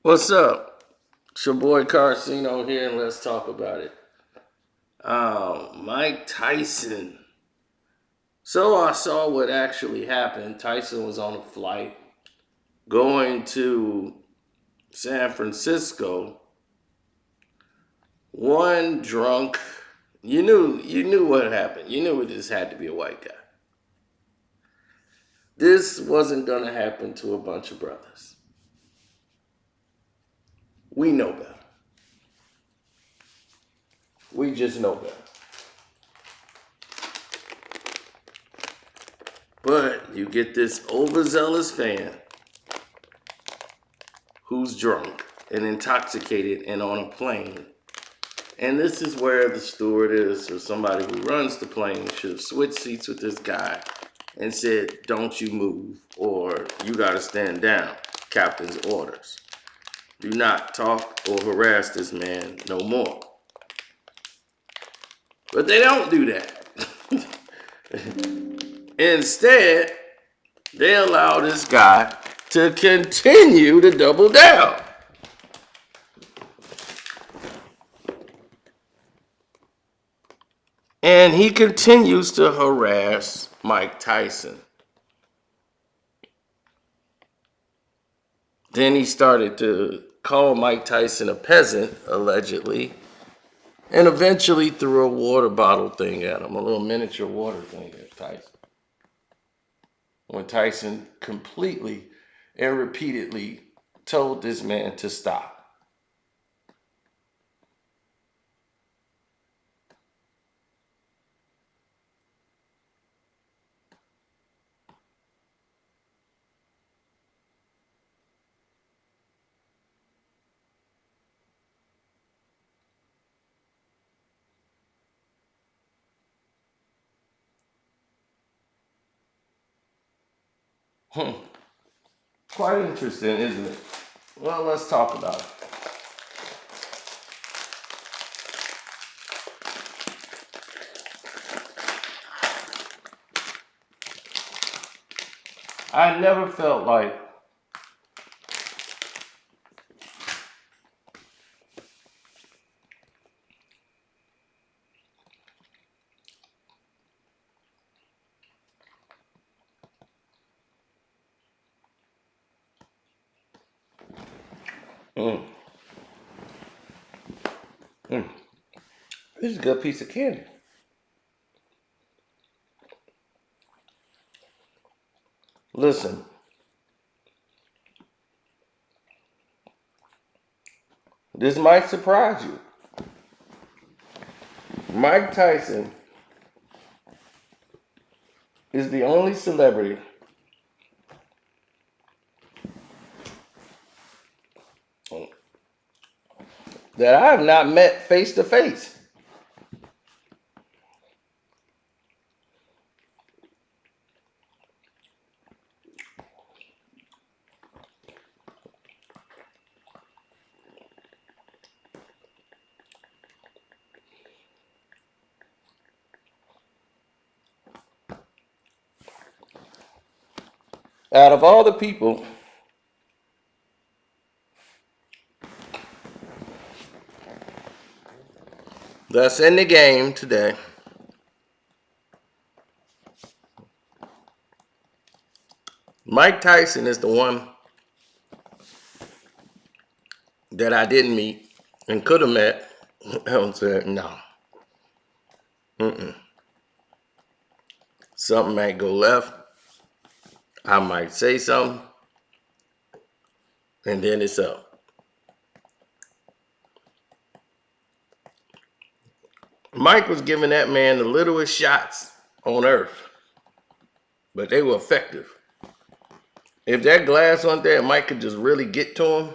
What's up? It's your boy Carcino here, and let's talk about it. Mike Tyson. So I saw what actually happened. Tyson was on a flight going to San Francisco. One drunk. You knew what happened. You knew this had to be a white guy. This wasn't gonna happen to a bunch of brothers. We know better. We just know better. But you get this overzealous fan who's drunk and intoxicated and on a plane. And this is where the stewardess or somebody who runs the plane should have switched seats with this guy and said, "Don't you move, or you got to stand down. Captain's orders. Do not talk or harass this man no more." But they don't do that. Instead, they allow this guy to continue to double down. And he continues to harass Mike Tyson. Then he started to call Mike Tyson a peasant, allegedly, and eventually threw a water bottle thing at him, a little miniature water thing at Tyson. When Tyson completely and repeatedly told this man to stop. Quite interesting, isn't it? Well, let's talk about it. I never felt like mm, mm, this is a good piece of candy. Listen, this might surprise you. Mike Tyson is the only celebrity that I have not met face to face. Out of all the people that's in the game today, Mike Tyson is the one that I didn't meet and could have met and said, no, something might go left. I might say something, and then it's up. Mike was giving that man the littlest shots on earth, but they were effective. If that glass on there, Mike could just really get to him.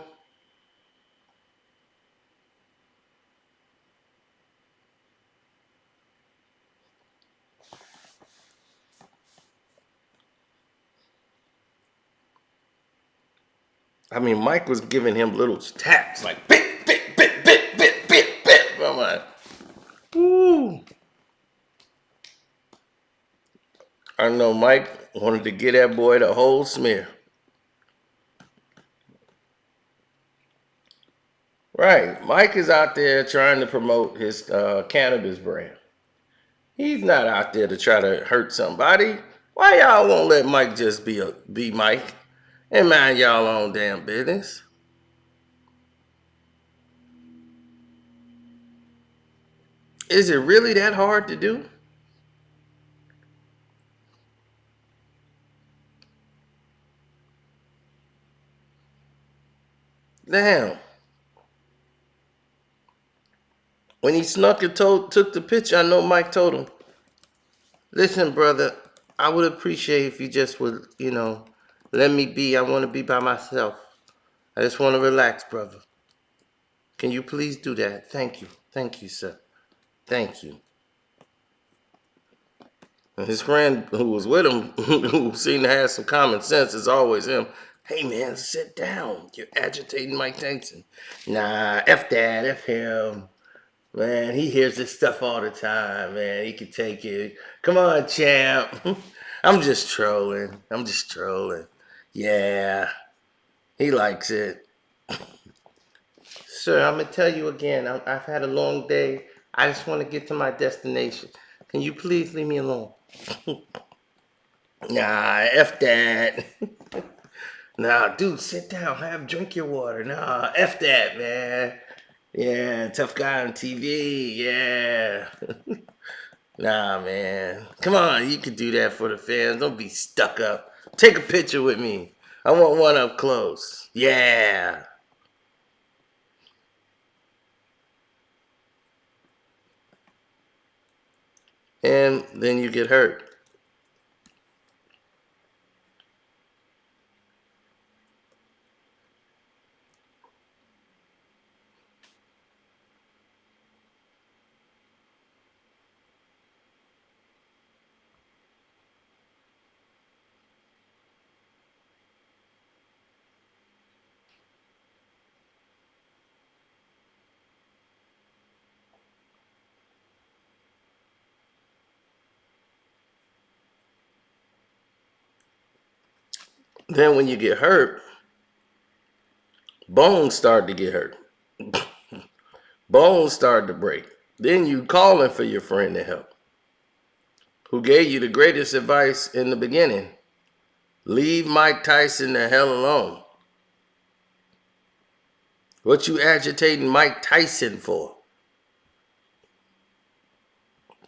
I mean, Mike was giving him little taps like bit, bit, bit, bit, bit, bit, bit. I'm like, ooh. I know Mike wanted to get that boy the whole smear. Right. Mike is out there trying to promote his cannabis brand. He's not out there to try to hurt somebody. Why y'all won't let Mike just be Mike and mind y'all own damn business? Is it really that hard to do? Damn. When he snuck and took the picture, I know Mike told him, listen, brother, I would appreciate if you just would, let me be. I want to be by myself. I just want to relax, brother. Can you please do that? Thank you. Thank you, sir. Thank you. And his friend who was with him, who seemed to have some common sense, is always him. Hey, man, sit down. You're agitating Mike Tyson. Nah, F that, F him. Man, he hears this stuff all the time, man. He can take it. Come on, champ. I'm just trolling. I'm just trolling. Yeah, he likes it. Sir, I'm going to tell you again. I've had a long day. I just want to get to my destination. Can you please leave me alone? Nah, F that. Nah, dude, sit down. Drink your water. Nah, F that, man. Yeah, tough guy on TV. Yeah. Nah, man. Come on, you can do that for the fans. Don't be stuck up. Take a picture with me. I want one up close. Yeah. And then you get hurt. Then when you get hurt, bones start to get hurt. Bones start to break. Then you calling for your friend to help, who gave you the greatest advice in the beginning. Leave Mike Tyson the hell alone. What you agitating Mike Tyson for?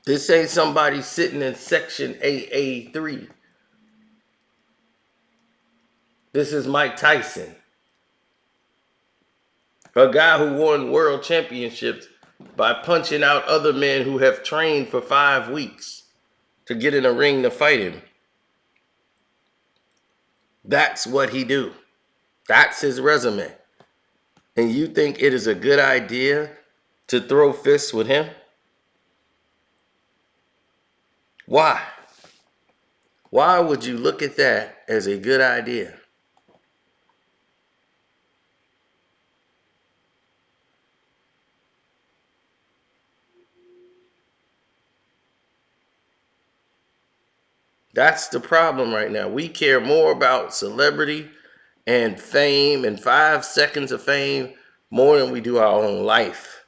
This ain't somebody sitting in section AA3. This is Mike Tyson, a guy who won world championships by punching out other men who have trained for 5 weeks to get in a ring to fight him. That's what he do. That's his resume. And you think it is a good idea to throw fists with him? Why? Why would you look at that as a good idea? That's the problem right now. We care more about celebrity and fame and 5 seconds of fame more than we do our own life.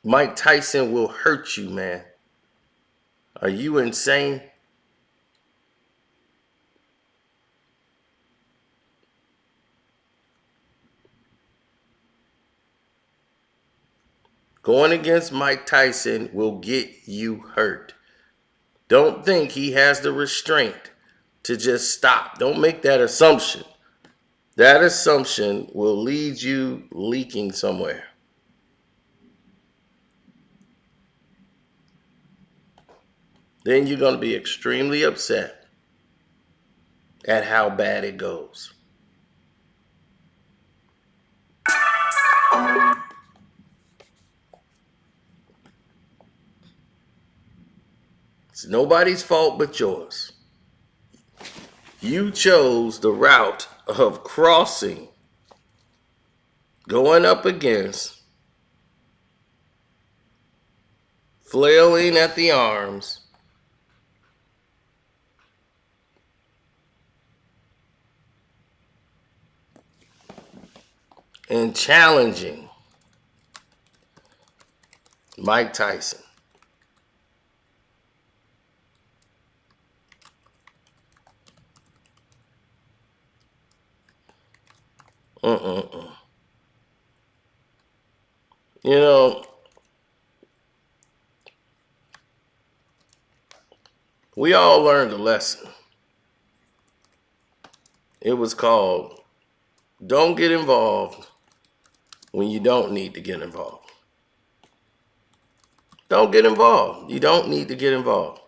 Mike Tyson will hurt you, man. Are you insane? Going against Mike Tyson will get you hurt. Don't think he has the restraint to just stop. Don't make that assumption. That assumption will lead you leaking somewhere. Then you're going to be extremely upset at how bad it goes. It's nobody's fault but yours. You chose the route of crossing, going up against, flailing at the arms, and challenging Mike Tyson. You know, we all learned a lesson. It was called, don't get involved when you don't need to get involved. Don't get involved. You don't need to get involved.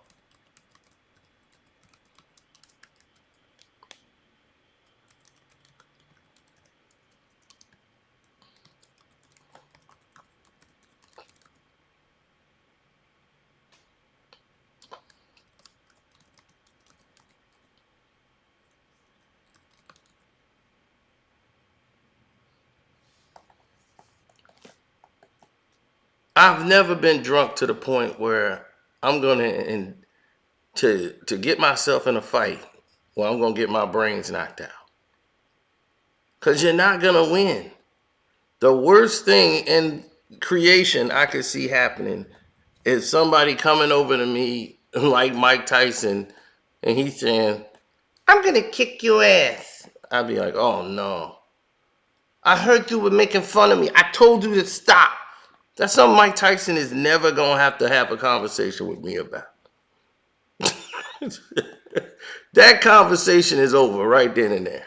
I've never been drunk to the point where I'm gonna to get myself in a fight where I'm gonna get my brains knocked out. Cause you're not gonna win. The worst thing in creation I could see happening is somebody coming over to me like Mike Tyson and he's saying, I'm gonna kick your ass. I'd be like, oh no. I heard you were making fun of me. I told you to stop. That's something Mike Tyson is never gonna have to have a conversation with me about. That conversation is over right then and there.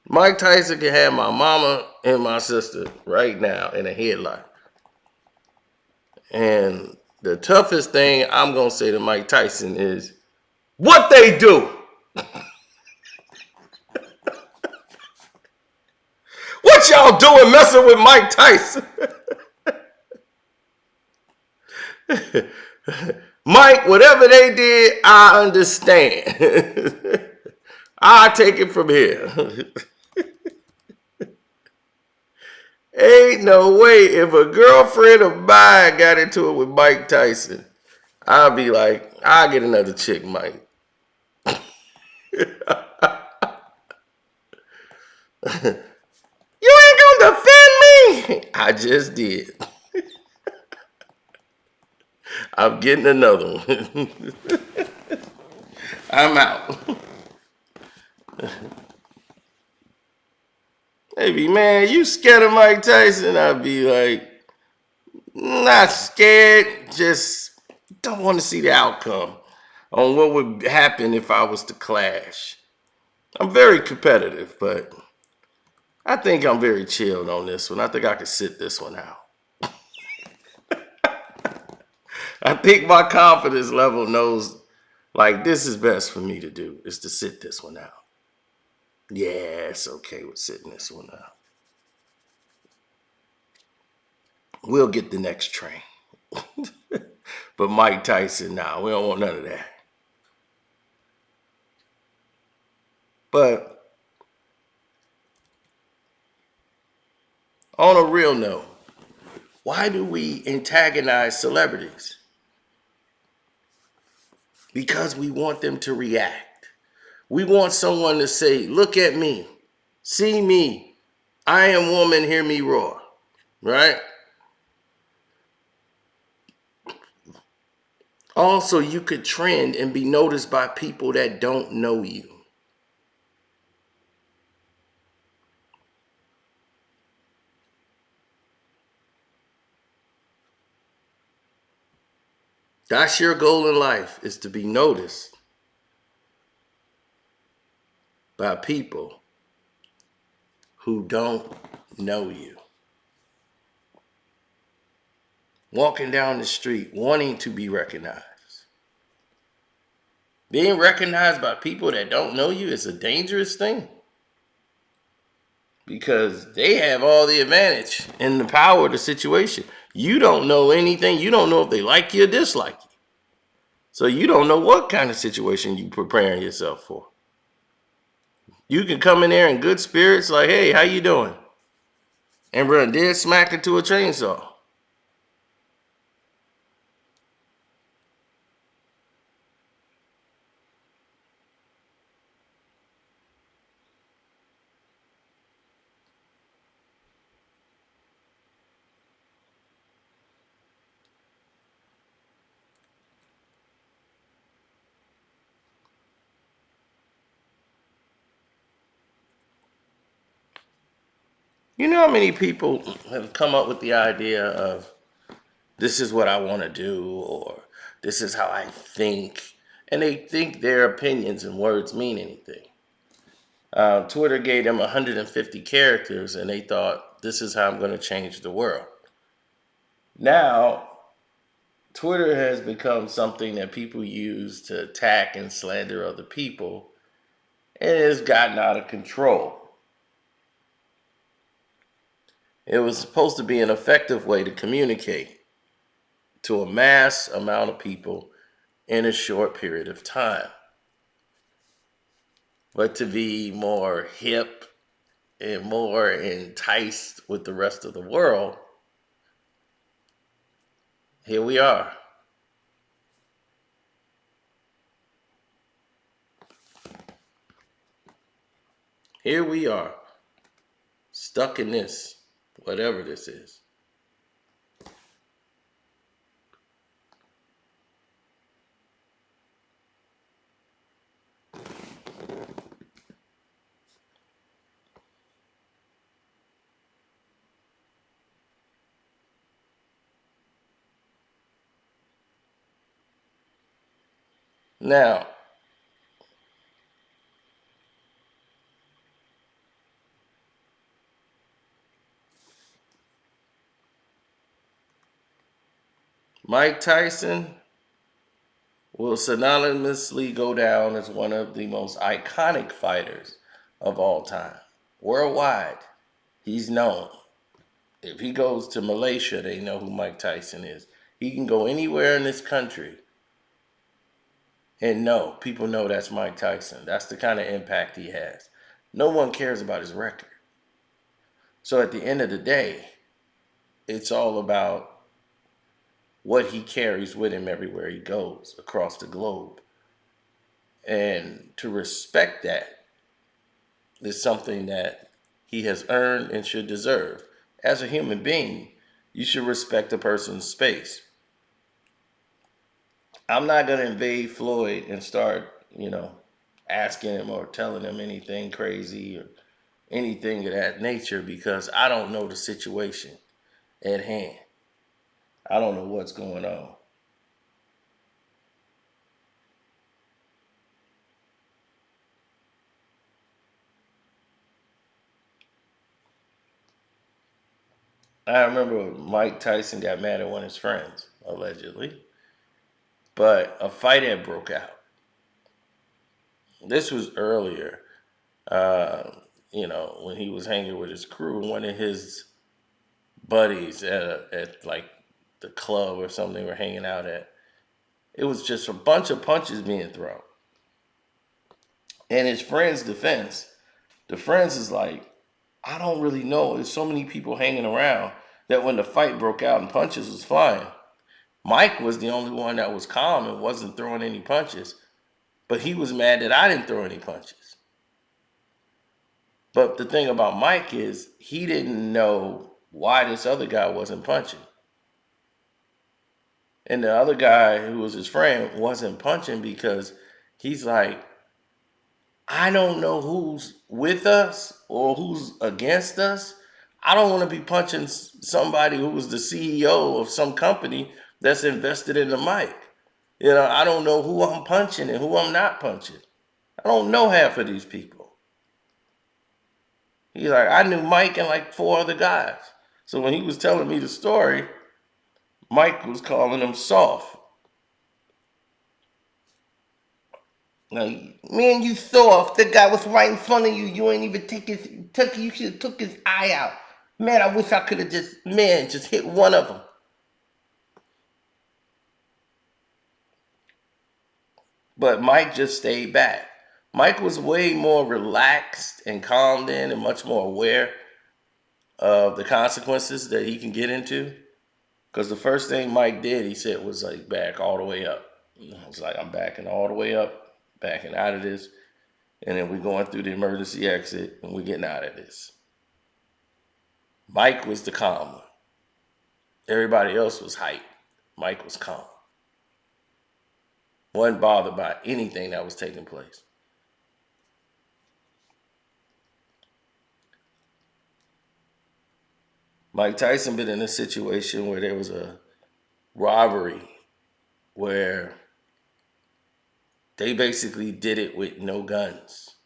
Mike Tyson can have my mama and my sister right now in a headlock. And the toughest thing I'm gonna say to Mike Tyson is, what they do? What y'all doing messing with Mike Tyson? Mike, whatever they did, I understand. I'll take it from here. Ain't no way if a girlfriend of mine got into it with Mike Tyson, I'll be like, I'll get another chick, Mike. You ain't gonna defend me? I just did. I'm getting another one. I'm out. Maybe, man, you scared of Mike Tyson? I'd be like, not scared, just don't want to see the outcome on what would happen if I was to clash. I'm very competitive, but I think I'm very chilled on this one. I think I could sit this one out. I think my confidence level knows, like, this is best for me to do, is to sit this one out. Yeah, it's okay with sitting this one out. We'll get the next train. But Mike Tyson, nah, we don't want none of that. But on a real note, why do we antagonize celebrities? Because we want them to react. We want someone to say, look at me, see me, I am woman, hear me roar, right? Also, you could trend and be noticed by people that don't know you. That's your goal in life, is to be noticed by people who don't know you. Walking down the street, wanting to be recognized. Being recognized by people that don't know you is a dangerous thing. Because they have all the advantage and the power of the situation. You don't know anything. You don't know if they like you or dislike you. So you don't know what kind of situation you preparing yourself for. You can come in there in good spirits, like, hey, how you doing? And run dead smack into a chainsaw. You know how many people have come up with the idea of this is what I want to do, or this is how I think, and they think their opinions and words mean anything. Twitter gave them 150 characters, and they thought, this is how I'm going to change the world. Now, Twitter has become something that people use to attack and slander other people, and it has gotten out of control. It was supposed to be an effective way to communicate to a mass amount of people in a short period of time. But to be more hip and more enticed with the rest of the world, here we are. Here we are, stuck in this, whatever this is. Now, Mike Tyson will synonymously go down as one of the most iconic fighters of all time. Worldwide, he's known. If he goes to Malaysia, they know who Mike Tyson is. He can go anywhere in this country and people know that's Mike Tyson. That's the kind of impact he has. No one cares about his record. So at the end of the day, it's all about what he carries with him everywhere he goes across the globe. And to respect that is something that he has earned and should deserve. As a human being, you should respect a person's space. I'm not going to invade Floyd and start, asking him or telling him anything crazy or anything of that nature because I don't know the situation at hand. I don't know what's going on. I remember Mike Tyson got mad at one of his friends, allegedly, but a fight had broke out. This was earlier, uh, when he was hanging with his crew. One of his buddies at like the club or something they were hanging out at. It was just a bunch of punches being thrown. And his friend's defense, the friends is like, I don't really know. There's so many people hanging around that when the fight broke out and punches was flying, Mike was the only one that was calm and wasn't throwing any punches. But he was mad that I didn't throw any punches. But the thing about Mike is he didn't know why this other guy wasn't punching. And the other guy who was his friend wasn't punching because he's like, I don't know who's with us or who's against us. I don't want to be punching somebody who was the CEO of some company that's invested in the mic. I don't know who I'm punching and who I'm not punching. I don't know half of these people. He's like, I knew Mike and like four other guys. So when he was telling me the story, Mike was calling him soft. Like, man, you soft. The guy was right in front of you. You ain't even you should have took his eye out. Man, I wish I could have just hit one of them. But Mike just stayed back. Mike was way more relaxed and calmed in and much more aware of the consequences that he can get into. Because the first thing Mike did, he said, was like back all the way up. It's like, I'm backing all the way up, backing out of this. And then we're going through the emergency exit and we're getting out of this. Mike was the calm one. Everybody else was hype. Mike was calm. Wasn't bothered by anything that was taking place. Mike Tyson been in a situation where there was a robbery where they basically did it with no guns.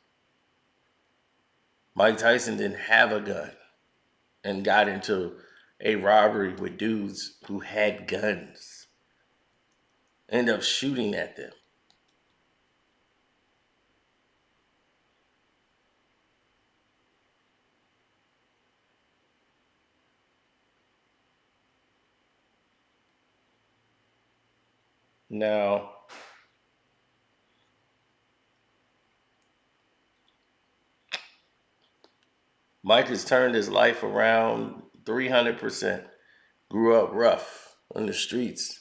Mike Tyson didn't have a gun and got into a robbery with dudes who had guns. End up shooting at them. Now, Mike has turned his life around 300%. Grew up rough on the streets.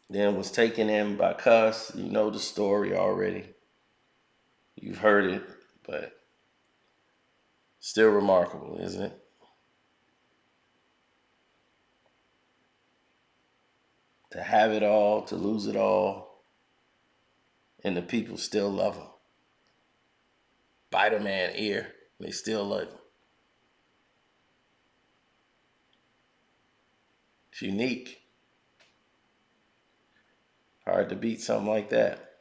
Then was taken in by Cuss. You know the story already. You've heard it, but still remarkable, isn't it? To have it all, to lose it all, and the people still love him. Bite a man ear, they still love him. It's unique. Hard to beat something like that.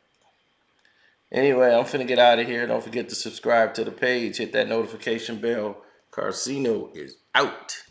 Anyway, I'm finna get out of here. Don't forget to subscribe to the page. Hit that notification bell. Carcino is out.